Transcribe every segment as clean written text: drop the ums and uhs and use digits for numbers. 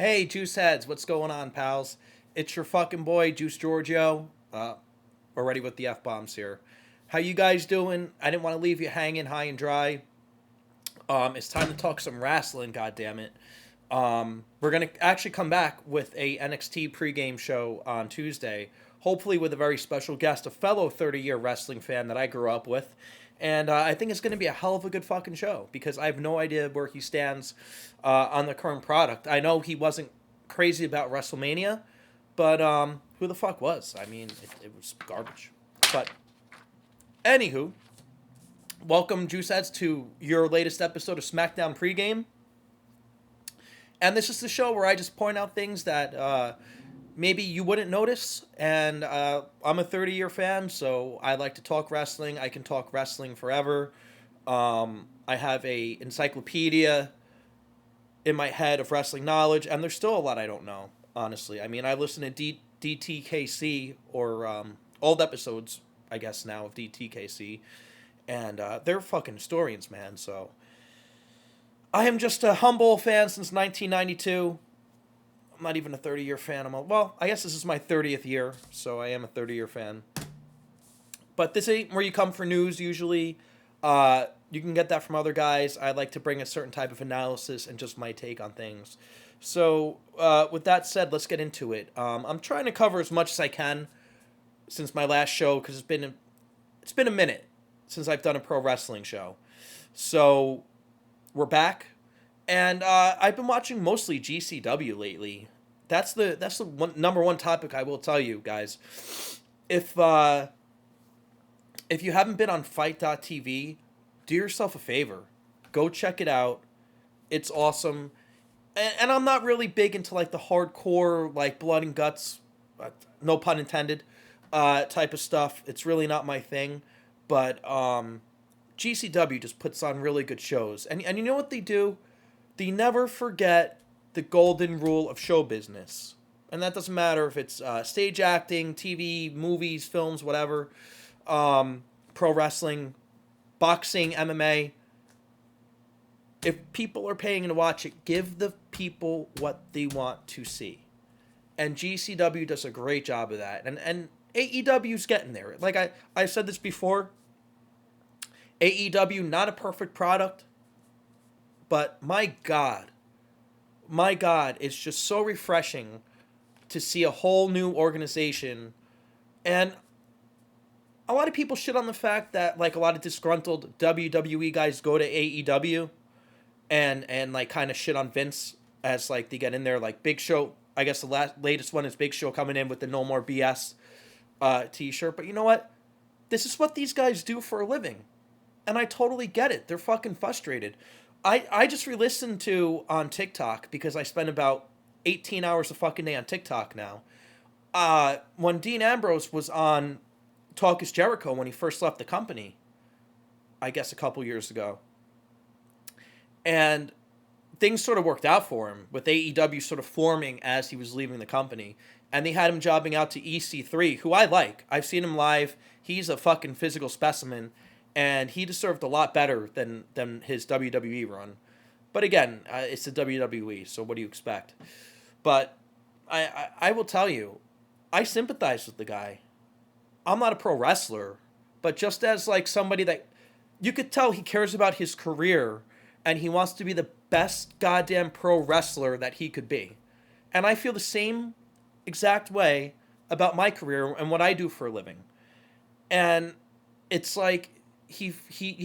Hey, Juice Heads, what's going on, pals? It's your fucking boy, Juice Giorgio. Already with the F bombs here. How you guys doing? I didn't want to leave you hanging high and dry. It's time to talk some wrestling, goddammit. We're gonna actually come back with a NXT pregame show on Tuesday, hopefully with a very special guest, a fellow 30-year wrestling fan that I grew up with. And I think it's going to be a hell of a good fucking show because I have no idea where he stands on the current product. I know he wasn't crazy about WrestleMania, but who the fuck was? I mean, it was garbage. But anywho, welcome, Juiceheads, to your latest episode of Smackdown Pre Game. And this is the show where I just point out things that maybe you wouldn't notice. And I'm a 30-year fan, so I like to talk wrestling. I can talk wrestling forever. I have a encyclopedia in my head of wrestling knowledge, and there's still a lot I don't know, honestly. I mean, I listen to DTKC, or old episodes, I guess, now of DTKC, and they're fucking historians, man, so I am just a humble fan since 1992. I'm not even a 30-year fan. Well, I guess this is my 30th year, so I am a 30-year fan. But this ain't where you come for news, usually. You can get that from other guys. I like to bring a certain type of analysis and just my take on things. So, with that said, let's get into it. I'm trying to cover as much as I can since my last show, because it's been a minute since I've done a pro wrestling show. So, we're back, and I've been watching mostly GCW lately. That's the number one topic I will tell you guys. If you haven't been on Fight.tv, do yourself a favor, go check it out. It's awesome, and I'm not really big into like the hardcore like blood and guts, no pun intended, type of stuff. It's really not my thing, but GCW just puts on really good shows. And you know what they do? They never forget the golden rule of show business. And that doesn't matter if it's stage acting, TV, movies, films, whatever, pro wrestling, boxing, MMA. If people are paying to watch it, give the people what they want to see. And GCW does a great job of that. And AEW's getting there. Like I said this before, AEW, not a perfect product, but my God, it's just so refreshing to see a whole new organization. And a lot of people shit on the fact that like a lot of disgruntled WWE guys go to AEW and like kind of shit on Vince as like they get in there. Like Big Show, I guess the latest one is Big Show coming in with the No More BS t-shirt. But you know what? This is what these guys do for a living. And I totally get it. They're fucking frustrated. I just re-listened to on TikTok because I spend about 18 hours a fucking day on TikTok now. When Dean Ambrose was on Talk is Jericho when he first left the company, I guess a couple years ago. And things sort of worked out for him with AEW sort of forming as he was leaving the company. And they had him jobbing out to EC3, who I like. I've seen him live. He's a fucking physical specimen. And he deserved a lot better than his WWE run. But again, it's the WWE, so what do you expect? But I will tell you, I sympathize with the guy. I'm not a pro wrestler, but just as like somebody that you could tell he cares about his career and he wants to be the best goddamn pro wrestler that he could be. And I feel the same exact way about my career and what I do for a living. And it's like he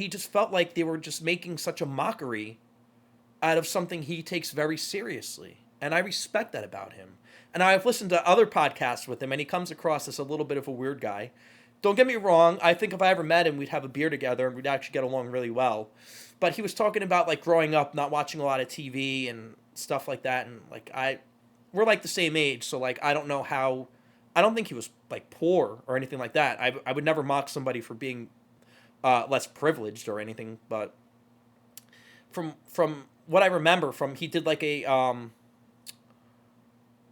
just felt like they were just making such a mockery out of something he takes very seriously. And I respect that about him. And I've listened to other podcasts with him, and he comes across as a little bit of a weird guy. Don't get me wrong, I think if I ever met him, we'd have a beer together, and we'd actually get along really well. But he was talking about, like, growing up, not watching a lot of TV and stuff like that, and, like, we're, like, the same age, so, like, I don't know how, I don't think he was, like, poor or anything like that. I would never mock somebody for being less privileged or anything, but from what I remember he did, like, a,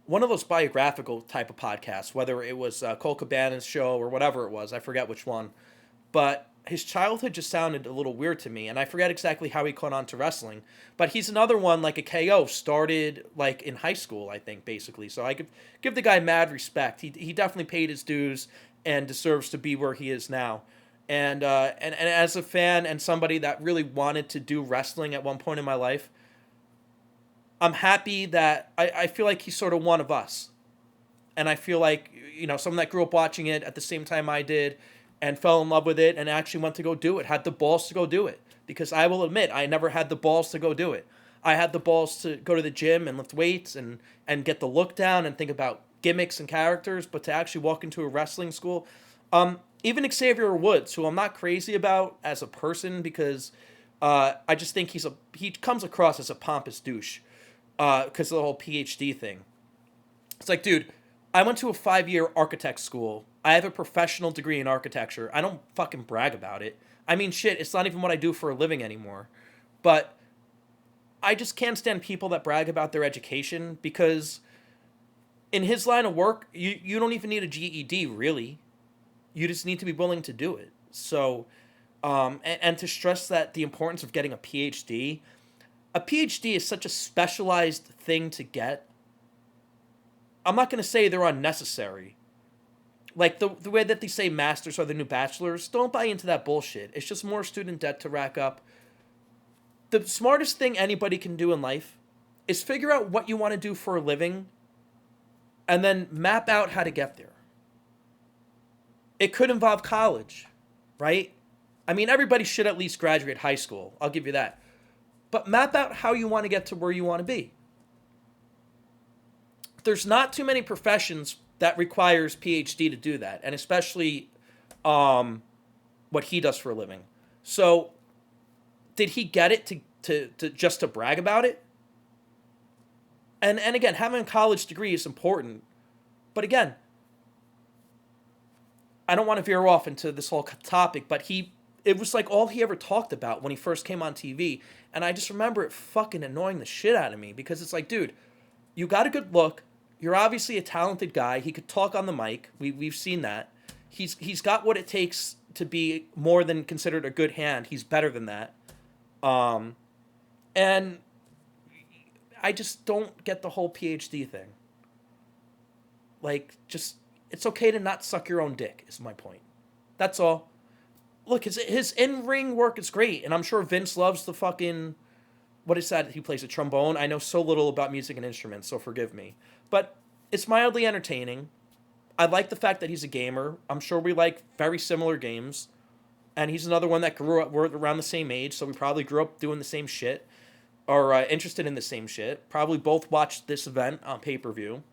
one of those biographical type of podcasts, whether it was Cole Cabana's show or whatever it was, I forget which one. But his childhood just sounded a little weird to me, and I forget exactly how he caught on to wrestling. But he's another one, like a KO, started like in high school, I think, basically. So I could give the guy mad respect. He definitely paid his dues and deserves to be where he is now. And as a fan and somebody that really wanted to do wrestling at one point in my life, I'm happy that I feel like he's sort of one of us. And I feel like, someone that grew up watching it at the same time I did and fell in love with it and actually went to go do it, had the balls to go do it. Because I will admit, I never had the balls to go do it. I had the balls to go to the gym and lift weights and get the look down and think about gimmicks and characters, but to actually walk into a wrestling school, even Xavier Woods, who I'm not crazy about as a person because I just think he comes across as a pompous douche because of the whole PhD thing. It's like, dude, I went to a 5-year architect school. I have a professional degree in architecture. I don't fucking brag about it. I mean, shit, it's not even what I do for a living anymore. But I just can't stand people that brag about their education because in his line of work, you don't even need a GED, really. You just need to be willing to do it. So, and to stress that the importance of getting a PhD is such a specialized thing to get. I'm not going to say they're unnecessary. Like, the way that they say masters are the new bachelors, don't buy into that bullshit. It's just more student debt to rack up. The smartest thing anybody can do in life is figure out what you want to do for a living and then map out how to get there. It could involve college, right? I mean, everybody should at least graduate high school. I'll give you that. But map out how you want to get to where you want to be. There's not too many professions that requires PhD to do that, and especially what he does for a living. So, did he get it to just to brag about it? And again, having a college degree is important, but again, I don't want to veer off into this whole topic, but it was like all he ever talked about when he first came on TV, and I just remember it fucking annoying the shit out of me because it's like, dude, you got a good look. You're obviously a talented guy. He could talk on the mic. We've seen that. He's got what it takes to be more than considered a good hand. He's better than that. And I just don't get the whole PhD thing. Like, just, it's okay to not suck your own dick, is my point. That's all. Look, his in-ring work is great, and I'm sure Vince loves the fucking, what is that? He plays a trombone. I know so little about music and instruments, so forgive me. But it's mildly entertaining. I like the fact that he's a gamer. I'm sure we like very similar games. And he's another one that grew up, we're around the same age, so we probably grew up doing the same shit. Or interested in the same shit. Probably both watched this event on pay-per-view.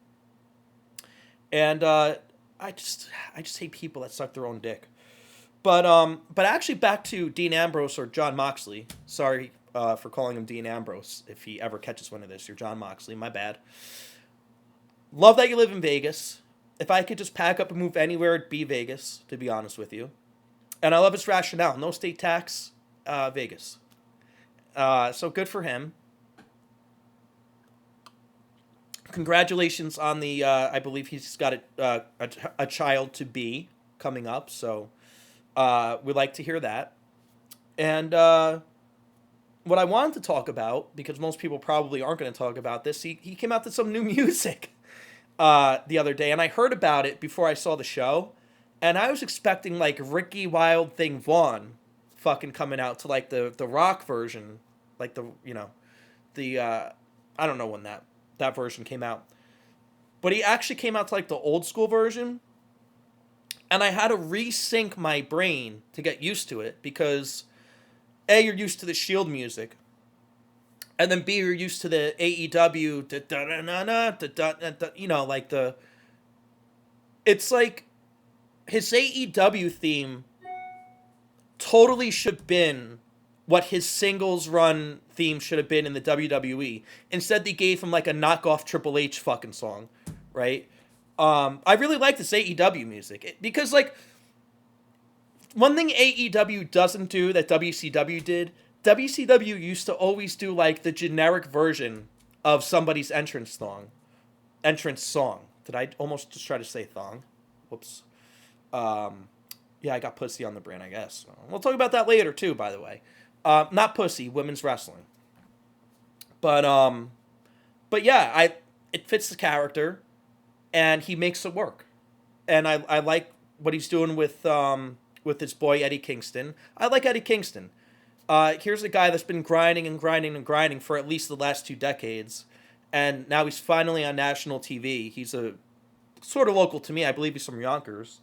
And I just hate people that suck their own dick. But actually back to Dean Ambrose or Jon Moxley. Sorry for calling him Dean Ambrose. If he ever catches one of this, you're Jon Moxley. My bad. Love that you live in Vegas. If I could just pack up and move anywhere, it'd be Vegas, to be honest with you. And I love his rationale. No state tax, Vegas. So good for him. Congratulations on the, I believe he's got a child to be coming up. So we like to hear that. And what I wanted to talk about, because most people probably aren't going to talk about this, he came out with some new music the other day. And I heard about it before I saw the show. And I was expecting like Ricky Wild Thing Vaughn fucking coming out to like the rock version. Like I don't know when that version came out. But he actually came out to like the old school version. And I had to resync my brain to get used to it because A, you're used to the Shield music. And then B, you're used to the AEW, like the... It's like his AEW theme totally should have been what his singles run theme should have been in the WWE. Instead, they gave him like a knockoff Triple H fucking song, right? I really like this AEW music because, like, one thing AEW doesn't do that WCW did, WCW used to always do like the generic version of somebody's entrance song. Did I almost just try to say thong? Whoops. Yeah, I got pussy on the brain, I guess. We'll talk about that later too, by the way. Not pussy, women's wrestling. But yeah, it fits the character, and he makes it work. And I like what he's doing with his boy Eddie Kingston. I like Eddie Kingston. Here's a guy that's been grinding and grinding and grinding for at least the last 2 decades, and now he's finally on national TV. He's a sort of local to me. I believe he's from Yonkers.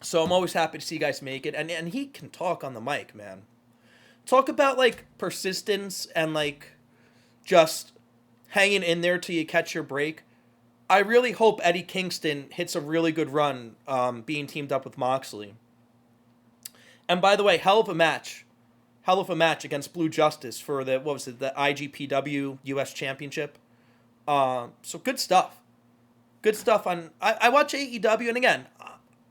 So I'm always happy to see guys make it, and he can talk on the mic, man. Talk about like persistence and like just hanging in there till you catch your break. I really hope Eddie Kingston hits a really good run being teamed up with Moxley. And by the way, hell of a match against Blue Justice for the the IGPW US Championship. So good stuff. Good stuff on. I watch AEW, and again,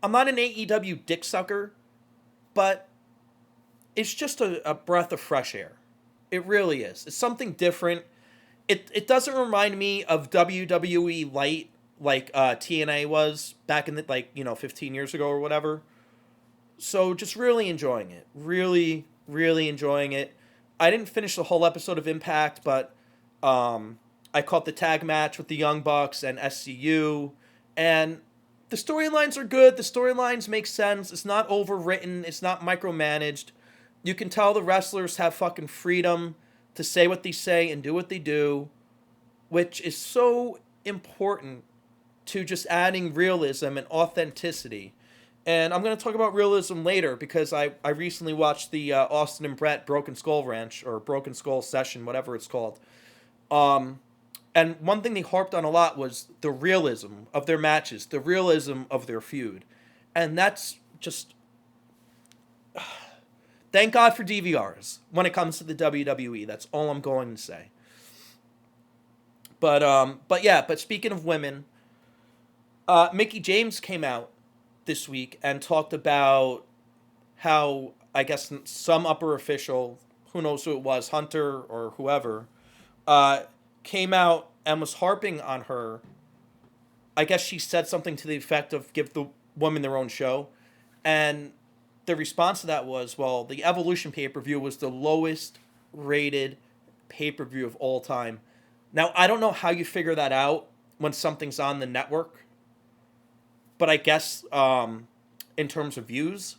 I'm not an AEW dick sucker, but it's just a breath of fresh air. It really is. It's something different. It doesn't remind me of WWE Light like TNA was back in the 15 years ago or whatever. So just really enjoying it. Really, really enjoying it. I didn't finish the whole episode of Impact, but I caught the tag match with the Young Bucks and SCU, and the storylines are good. The storylines make sense. It's not overwritten. It's not micromanaged. You can tell the wrestlers have fucking freedom to say what they say and do what they do, which is so important to just adding realism and authenticity. And I'm going to talk about realism later because I recently watched the Austin and Bret Broken Skull Ranch, or Broken Skull Session, whatever it's called. And one thing they harped on a lot was the realism of their matches, the realism of their feud. And that's just... Thank God for DVRs when it comes to the WWE. That's all I'm going to say. But speaking of women, Mickie James came out this week and talked about how, I guess, some upper official, who knows who it was, Hunter or whoever, came out and was harping on her. I guess she said something to the effect of give the women their own show. And the response to that was, well, the Evolution pay-per-view was the lowest rated pay-per-view of all time. Now, I don't know how you figure that out when something's on the network, but I guess in terms of views,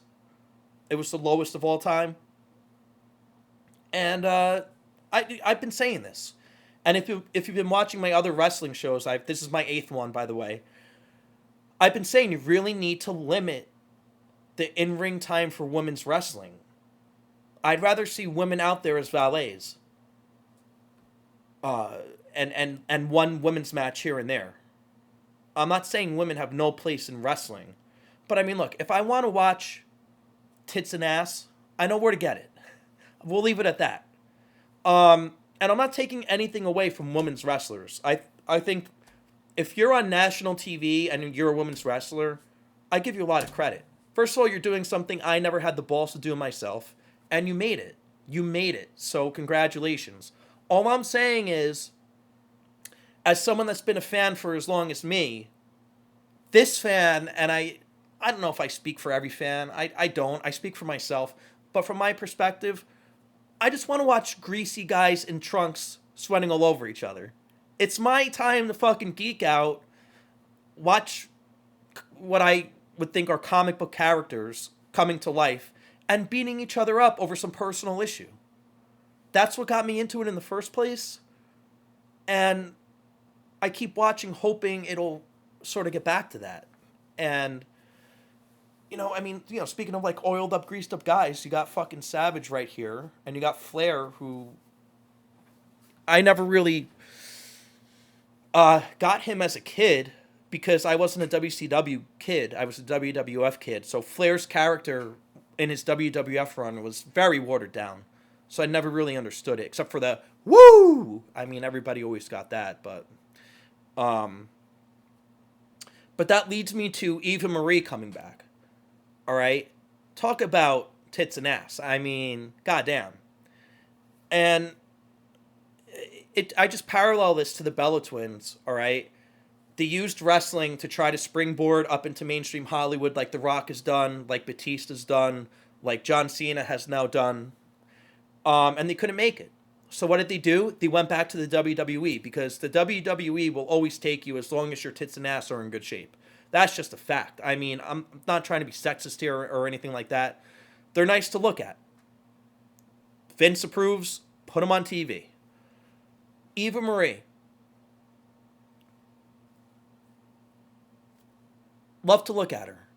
it was the lowest of all time. And I've been saying this. And if you've been watching my other wrestling shows, this is my 8th one, by the way. I've been saying you really need to limit the in-ring time for women's wrestling. I'd rather see women out there as valets. And one women's match here and there. I'm not saying women have no place in wrestling. But I mean, look, if I want to watch tits and ass, I know where to get it. We'll leave it at that. And I'm not taking anything away from women's wrestlers. I think if you're on national TV and you're a women's wrestler, I give you a lot of credit. First of all, you're doing something I never had the balls to do myself, and you made it. You made it. So congratulations. All I'm saying is, as someone that's been a fan for as long as me, this fan, and I don't know if I speak for every fan. I don't. I speak for myself. But from my perspective, I just want to watch greasy guys in trunks sweating all over each other. It's my time to fucking geek out, watch what I would think are comic book characters coming to life and beating each other up over some personal issue. That's what got me into it in the first place. And I keep watching, hoping it'll sort of get back to that. And, speaking of like oiled up, greased up guys, you got fucking Savage right here. And you got Flair, who I never really got him as a kid because I wasn't a WCW kid. I was a WWF kid. So Flair's character in his WWF run was very watered down. So I never really understood it, except for the woo! I mean, everybody always got that, but that leads me to Eva Marie coming back. All right? Talk about tits and ass. I mean, goddamn. And I just parallel this to the Bella Twins, all right? They used wrestling to try to springboard up into mainstream Hollywood like The Rock has done, like Batista's done, like John Cena has now done. And they couldn't make it. So what did they do? They went back to the WWE because the WWE will always take you as long as your tits and ass are in good shape. That's just a fact. I mean, I'm not trying to be sexist here or anything like that. They're nice to look at. Vince approves, put them on TV. Eva Marie. Love to look at her.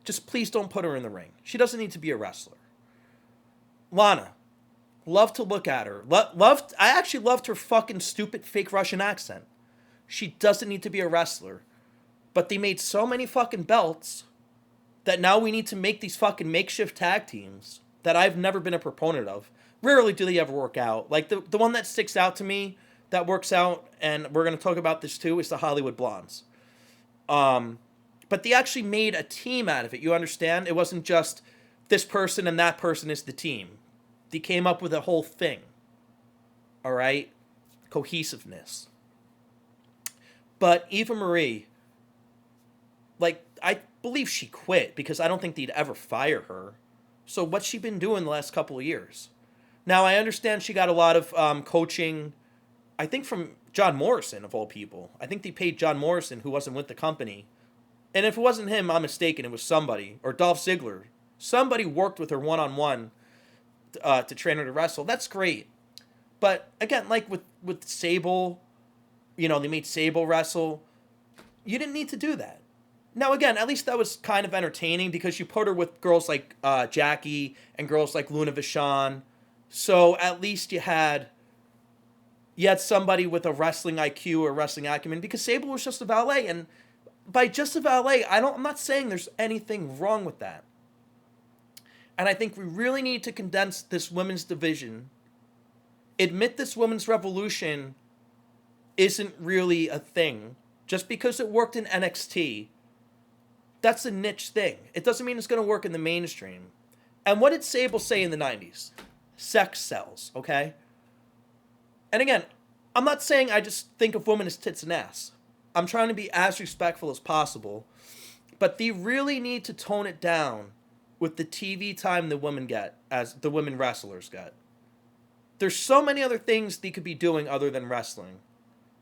Just please don't put her in the ring. She doesn't need to be a wrestler. Lana. Love to look at her. I actually loved her fucking stupid fake Russian accent. She doesn't need to be a wrestler. But they made so many fucking belts that now we need to make these fucking makeshift tag teams that I've never been a proponent of. Rarely do they ever work out. Like, the one that sticks out to me that works out, and we're going to talk about this too, is the Hollywood Blondes. But they actually made a team out of it. You understand? It wasn't just this person and that person is the team. They came up with a whole thing. All right? Cohesiveness. But Eva Marie, like, I believe she quit because I don't think they'd ever fire her. So what's she been doing the last couple of years? Now, I understand she got a lot of coaching, I think from John Morrison, of all people. I think they paid John Morrison, who wasn't with the company. And if it wasn't him, I'm mistaken. It was somebody. Or Dolph Ziggler. Somebody worked with her one-on-one to train her to wrestle. That's great. But, again, like with Sable, you know, they made Sable wrestle. You didn't need to do that. Now, again, at least that was kind of entertaining because you put her with girls like Jackie and girls like Luna Vachon. So at least you had somebody with a wrestling IQ or wrestling acumen because Sable was just a valet. And by just a valet, I'm not saying there's anything wrong with that. And I think we really need to condense this women's division. Admit this women's revolution isn't really a thing. Just because it worked in NXT, that's a niche thing. It doesn't mean it's going to work in the mainstream. And what did Sable say in the 90s? Sex sells, okay? And again, I'm not saying I just think of women as tits and ass. I'm trying to be as respectful as possible. But they really need to tone it down with the TV time the women get, as the women wrestlers get. There's so many other things they could be doing other than wrestling.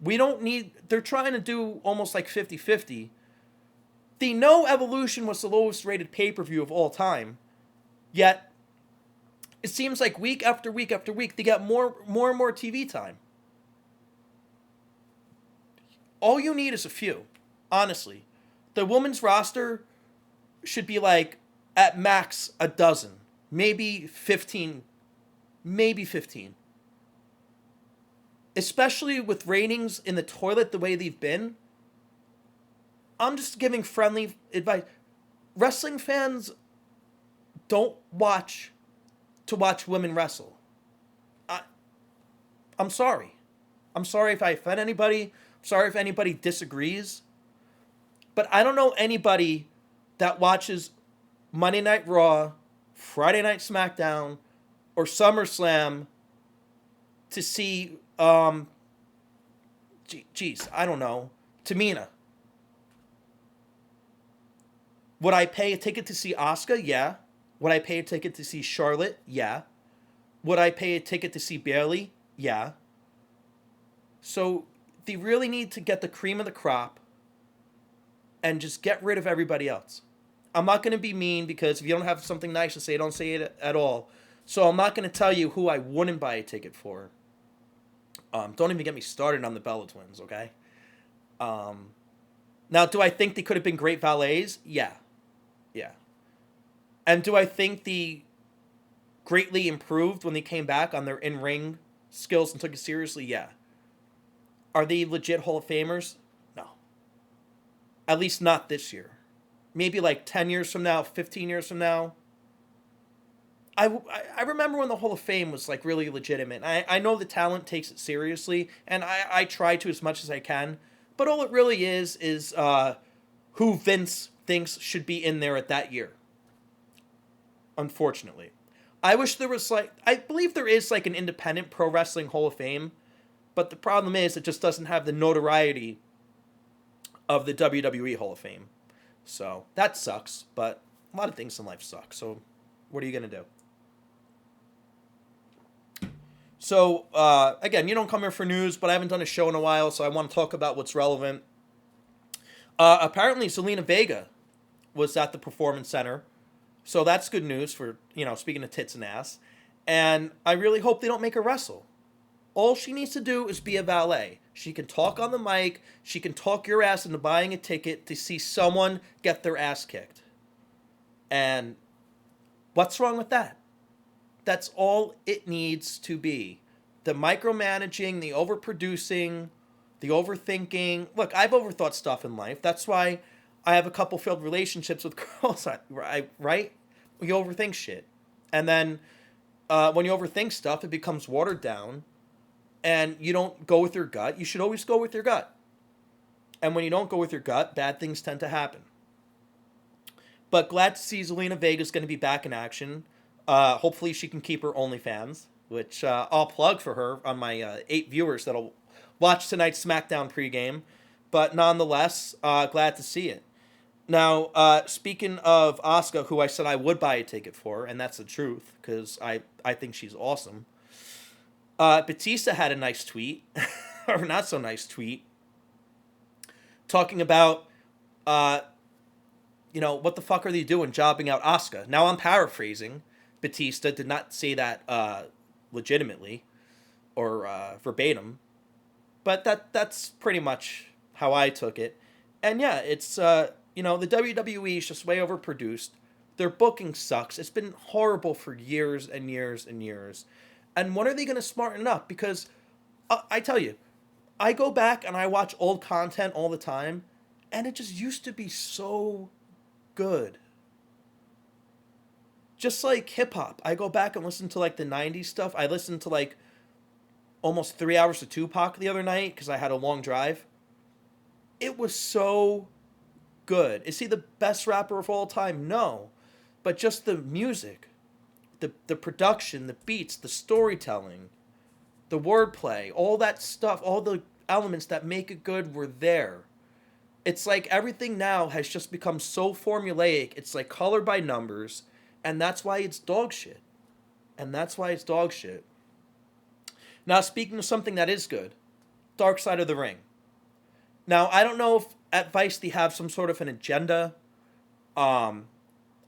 They're trying to do almost like 50-50. They know Evolution was the lowest rated pay-per-view of all time. Yet, it seems like week after week after week, they get more and more TV time. All you need is a few, honestly. The women's roster should be like, at max, a dozen. Maybe 15. Maybe 15. Especially with ratings in the toilet the way they've been. I'm just giving friendly advice. Wrestling fans don't watch to watch women wrestle. I'm sorry. I'm sorry if I offend anybody. I'm sorry if anybody disagrees. But I don't know anybody that watches Monday Night Raw, Friday Night SmackDown, or SummerSlam to see, I don't know, Tamina. Would I pay a ticket to see Asuka? Yeah. Would I pay a ticket to see Charlotte? Yeah. Would I pay a ticket to see Bayley? Yeah. So they really need to get the cream of the crop and just get rid of everybody else. I'm not going to be mean because if you don't have something nice to say, don't say it at all. So I'm not going to tell you who I wouldn't buy a ticket for. Don't even get me started on the Bella Twins, okay? Now, do I think they could have been great valets? Yeah. Yeah. And do I think they greatly improved when they came back on their in-ring skills and took it seriously? Yeah. Are they legit Hall of Famers? No. At least not this year. Maybe like 10 years from now, 15 years from now. I remember when the Hall of Fame was like really legitimate. I know the talent takes it seriously, and I try to as much as I can. But all it really is who Vince thinks should be in there at that year. Unfortunately. I wish there was I believe there is like an independent pro wrestling Hall of Fame, but the problem is it just doesn't have the notoriety of the WWE Hall of Fame. So that sucks, but a lot of things in life suck. So what are you going to do? So, again, you don't come here for news, but I haven't done a show in a while, so I want to talk about what's relevant. Apparently, Zelina Vega was at the Performance Center. So that's good news for, speaking of tits and ass. And I really hope they don't make her wrestle. All she needs to do is be a valet. She can talk on the mic. She can talk your ass into buying a ticket to see someone get their ass kicked. And what's wrong with that? That's all it needs to be. The micromanaging, the overproducing, the overthinking. Look, I've overthought stuff in life. That's why I have a couple failed relationships with girls, right? You overthink shit. And then when you overthink stuff, it becomes watered down. And you don't go with your gut. You should always go with your gut. And when you don't go with your gut, bad things tend to happen. But glad to see Zelina Vega is going to be back in action. Hopefully she can keep her OnlyFans, which I'll plug for her on my 8 viewers that'll watch tonight's Smackdown Pre Game. But nonetheless, glad to see it. Now, speaking of Asuka, who I said I would buy a ticket for, and that's the truth, because I think she's awesome. Batista had a nice tweet, or not so nice tweet, talking about, what the fuck are they doing jobbing out Asuka? Now I'm paraphrasing. Batista did not say that legitimately or verbatim, but that's pretty much how I took it. And yeah, it's, the WWE is just way overproduced. Their booking sucks. It's been horrible for years and years and years. And when are they going to smarten up? Because I tell you, I go back and I watch old content all the time, and it just used to be so good. Just like hip-hop. I go back and listen to, like, the 90s stuff. I listened to, like, almost 3 hours of Tupac the other night because I had a long drive. It was so good. Is he the best rapper of all time? No. But just the music. The production, the beats, the storytelling, the wordplay, all that stuff, all the elements that make it good were there. It's like everything now has just become so formulaic. It's like color by numbers, and that's why it's dog shit. Now, speaking of something that is good, Dark Side of the Ring. Now, I don't know if at Vice they have some sort of an agenda.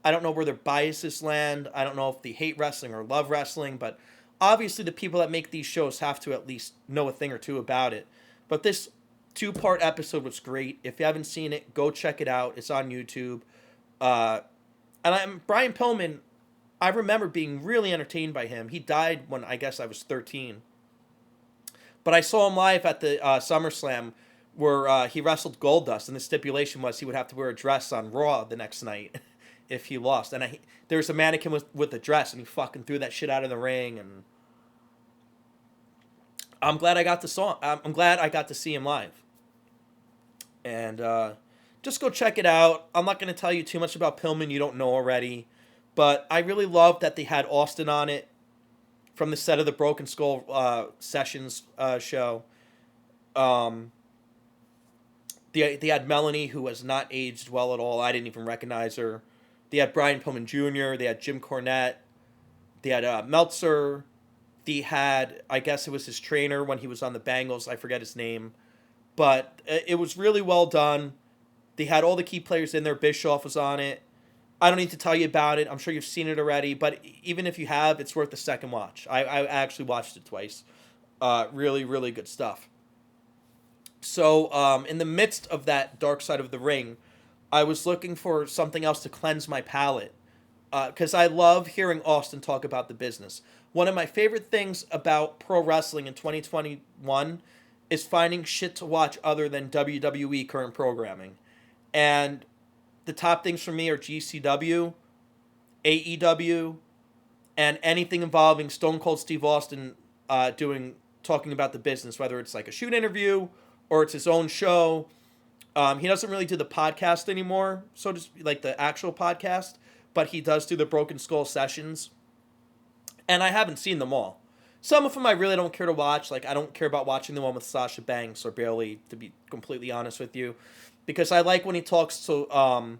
I don't know where their biases land. I don't know if they hate wrestling or love wrestling, but obviously the people that make these shows have to at least know a thing or two about it. But this 2-part episode was great. If you haven't seen it, go check it out. It's on YouTube. Brian Pillman, I remember being really entertained by him. He died when I guess I was 13. But I saw him live at the SummerSlam where he wrestled Goldust, and the stipulation was he would have to wear a dress on Raw the next night. If he lost. And there was a mannequin with a dress, and he fucking threw that shit out of the ring. And I'm glad I got to see him live. And just go check it out. I'm not going to tell you too much about Pillman you don't know already. But I really love that they had Austin on it from the set of the Broken Skull Sessions show. They had Melanie, who has not aged well at all. I didn't even recognize her. They had Brian Pillman Jr., they had Jim Cornette, they had Meltzer, they had, I guess it was his trainer when he was on the Bengals, I forget his name, but it was really well done. They had all the key players in there. Bischoff was on it. I don't need to tell you about it. I'm sure you've seen it already, but even if you have, it's worth a second watch. I actually watched it twice. Really, really good stuff. So, in the midst of that Dark Side of the Ring, I was looking for something else to cleanse my palate, because I love hearing Austin talk about the business. One of my favorite things about pro wrestling in 2021 is finding shit to watch other than WWE current programming. And the top things for me are GCW, AEW, and anything involving Stone Cold Steve Austin talking about the business, whether it's like a shoot interview or it's his own show. He doesn't really do the podcast anymore, so just like the actual podcast, but he does do the Broken Skull Sessions. And I haven't seen them all. Some of them I really don't care to watch. Like, I don't care about watching the one with Sasha Banks or Bayley, to be completely honest with you. Because I like when he talks to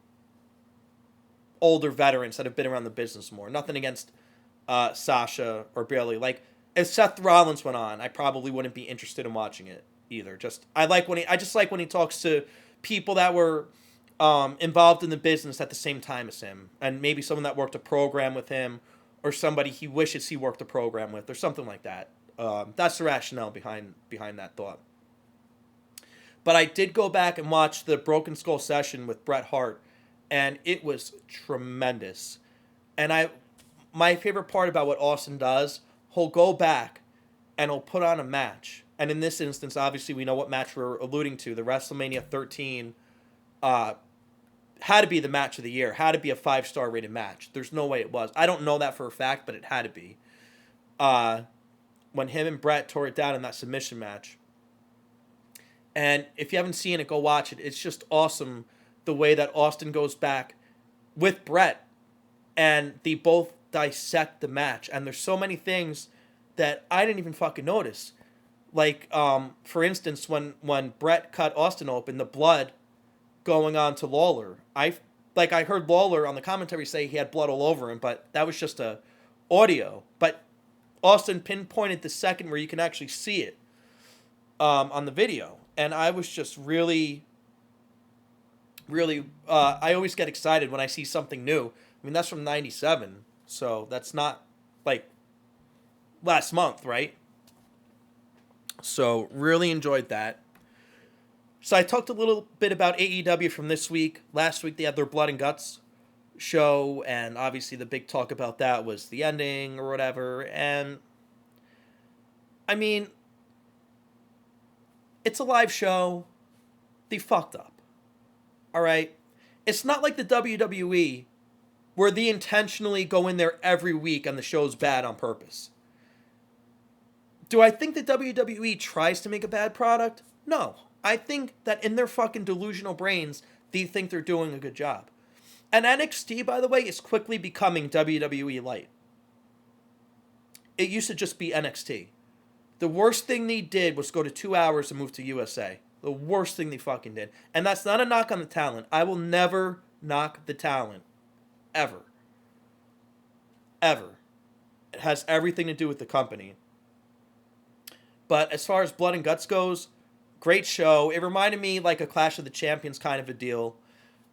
older veterans that have been around the business more. Nothing against Sasha or Bayley. Like, if Seth Rollins went on, I probably wouldn't be interested in watching it either. I just like when he talks to people that were involved in the business at the same time as him, and maybe someone that worked a program with him, or somebody he wishes he worked a program with, or something like that. That's the rationale behind that thought. But I did go back and watch the Broken Skull session with Bret Hart, and it was tremendous. And my favorite part about what Austin does, he'll go back and he'll put on a match. And in this instance, obviously, we know what match we're alluding to. The WrestleMania 13 had to be the match of the year. Had to be a 5-star rated match. There's no way it was. I don't know that for a fact, but it had to be. When him and Bret tore it down in that submission match. And if you haven't seen it, go watch it. It's just awesome the way that Austin goes back with Bret, and they both dissect the match. And there's so many things that I didn't even fucking notice. Like, for instance, when Bret cut Austin open, the blood going on to Lawler. I heard Lawler on the commentary say he had blood all over him, but that was just a audio. But Austin pinpointed the second where you can actually see it on the video. And I was just really, really, I always get excited when I see something new. I mean, that's from 97, so that's not, like, last month, right? So, really enjoyed that. So, I talked a little bit about AEW from this week. Last week, they had their Blood and Guts show, and obviously the big talk about that was the ending or whatever. And, I mean, it's a live show. They fucked up. All right? It's not like the WWE where they intentionally go in there every week and the show's bad on purpose. Do I think the WWE tries to make a bad product? No. I think that in their fucking delusional brains, they think they're doing a good job. And NXT, by the way, is quickly becoming WWE Light. It used to just be NXT. The worst thing they did was go to 2 hours and move to USA. The worst thing they fucking did. And that's not a knock on the talent. I will never knock the talent. Ever. Ever. It has everything to do with the company. But as far as Blood and Guts goes, great show. It reminded me like a Clash of the Champions kind of a deal.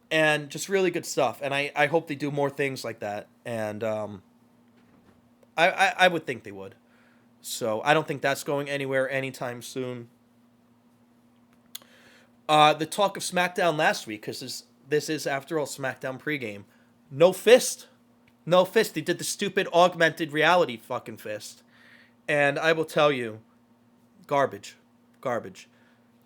And just really good stuff. And I hope they do more things like that. And I would think they would. So I don't think that's going anywhere anytime soon. The talk of SmackDown last week, because this is, after all, Smackdown Pre Game. No fist. No fist. They did the stupid augmented reality fucking fist. And I will tell you, garbage. Garbage.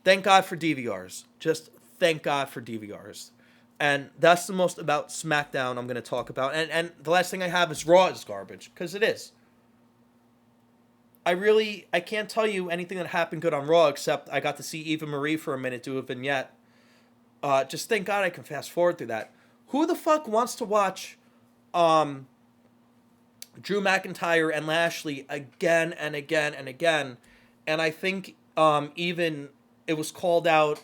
Thank God for DVRs. Just thank God for DVRs. And that's the most about SmackDown I'm going to talk about. And the last thing I have is Raw is garbage, because it is. I can't tell you anything that happened good on Raw, except I got to see Eva Marie for a minute do a vignette. Just thank God I can fast forward through that. Who the fuck wants to watch Drew McIntyre and Lashley again and again and again? And I think even it was called out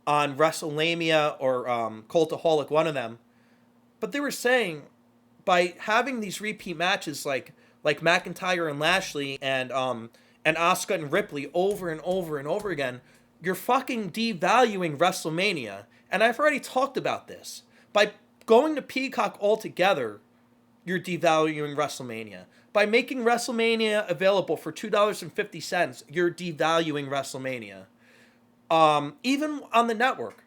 on WrestleMania or Cultaholic, one of them. But they were saying, by having these repeat matches like McIntyre and Lashley and Asuka and Ripley over and over and over again, you're fucking devaluing WrestleMania. And I've already talked about this. By going to Peacock altogether, you're devaluing WrestleMania. By making WrestleMania available for $2.50, you're devaluing WrestleMania. Even on the network.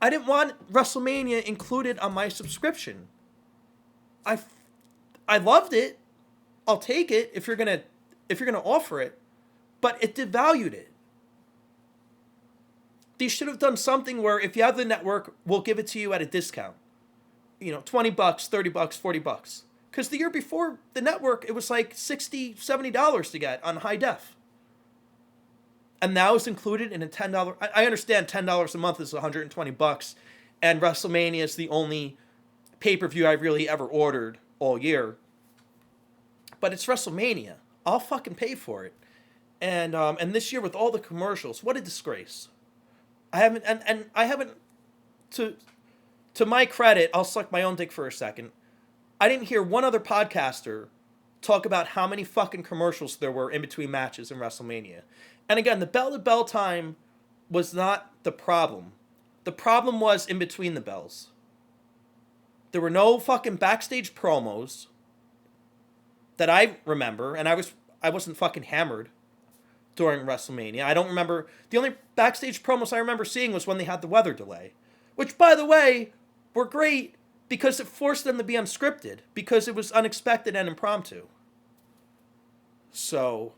I didn't want WrestleMania included on my subscription. I loved it. I'll take it if you're gonna offer it, but it devalued it. They should have done something where if you have the network, we'll give it to you at a discount. You know, $20, $30, $40. Because the year before the network, it was like $60, $70 to get on high def. And now it's included in a $10. I understand $10 a month is $120, and WrestleMania is the only pay-per-view I really ever ordered all year. But it's WrestleMania. I'll fucking pay for it. And this year with all the commercials, what a disgrace. I haven't to my credit, I'll suck my own dick for a second. I didn't hear one other podcaster talk about how many fucking commercials there were in between matches in WrestleMania. And again, the bell-to-bell time was not the problem. The problem was in between the bells. There were no fucking backstage promos that I remember, and I wasn't fucking hammered during WrestleMania. I don't remember. The only backstage promos I remember seeing was when they had the weather delay, which, by the way, were great because it forced them to be unscripted, because it was unexpected and impromptu. So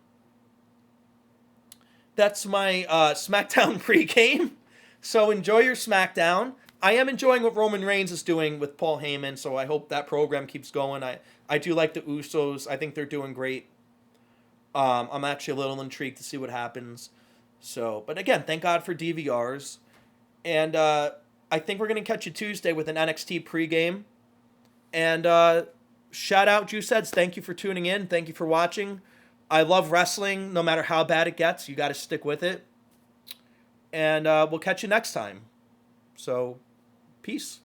that's my Smackdown Pre Game. So enjoy your Smackdown. I am enjoying what Roman Reigns is doing with Paul Heyman, so I hope that program keeps going. I do like the Usos. I think they're doing great. I'm actually a little intrigued to see what happens. So, but again, thank God for DVRs. And I think we're going to catch you Tuesday with an NXT pregame. And shout out Juiceheads. Thank you for tuning in. Thank you for watching. I love wrestling. No matter how bad it gets, you got to stick with it. And we'll catch you next time. So, peace.